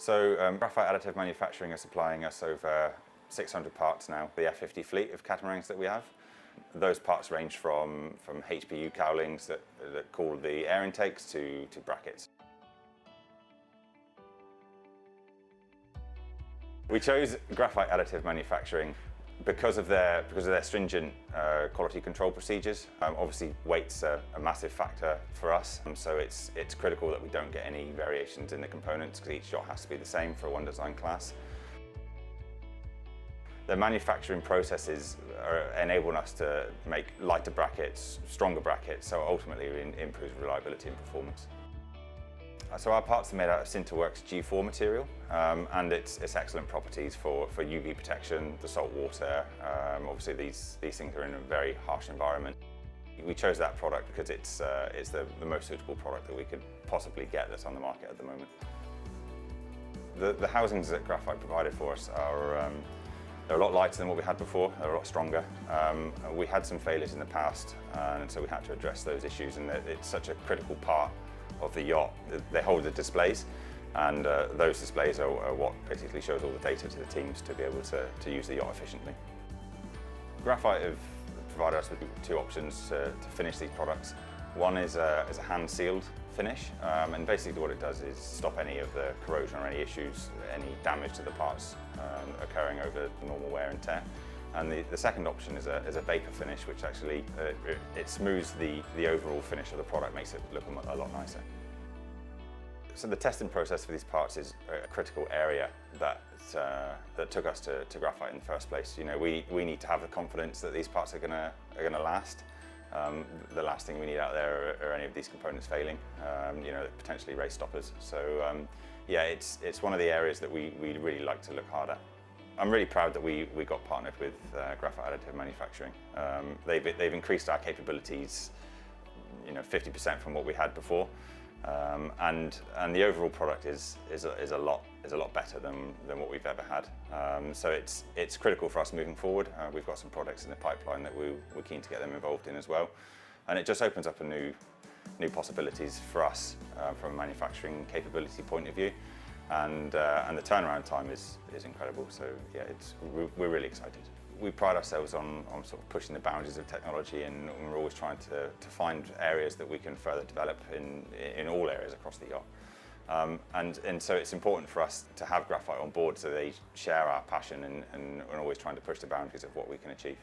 So Graphite Additive manufacturing are supplying us over 600 parts now, the F50 fleet of catamarans that we have. Those parts range from HPU cowlings that cool the air intakes to brackets. We chose Graphite Additive manufacturing because of their stringent quality control procedures. Obviously weight's a massive factor for us, so it's critical that we don't get any variations in the components because each yacht has to be the same for one design class. The manufacturing processes are enabling us to make lighter brackets, stronger brackets, so ultimately it improves reliability and performance. So our parts are made out of Sinterworks G4 material, and it's excellent properties for UV protection, the salt water. Obviously these things are in a very harsh environment. We chose that product because it's the most suitable product that we could possibly get that's on the market at the moment. The housings that Graphite provided for us are they're a lot lighter than what we had before, they're a lot stronger. We had some failures in the past, and so we had to address those issues, and it's such a critical part of the yacht. They hold the displays, and those displays are what basically shows all the data to the teams to be able to use the yacht efficiently. Graphite have provided us with two options to finish these products. One is a hand-sealed finish, and basically what it does is stop any of the corrosion or any issues, any damage to the parts occurring over normal wear and tear. And the second option is a vapor finish, which actually it smooths the overall finish of the product, makes it look a lot nicer. So the testing process for these parts is a critical area that took us to Graphite in the first place. You know, we need to have the confidence that these parts are gonna last. The last thing we need out there are any of these components failing, you know, potentially race stoppers. So yeah, it's one of the areas that we really like to look hard at. I'm really proud that we got partnered with Graphite Additive manufacturing. They've increased our capabilities, you know, 50% from what we had before, and the overall product is a lot better than what we've ever had. So it's critical for us moving forward. We've got some products in the pipeline that we're keen to get them involved in as well, and it just opens up a new possibilities for us from a manufacturing capability point of view. And the turnaround time is incredible, so yeah, we're really excited. We pride ourselves on sort of pushing the boundaries of technology, and we're always trying to find areas that we can further develop in all areas across the yacht. And so it's important for us to have Graphite on board so they share our passion and always trying to push the boundaries of what we can achieve.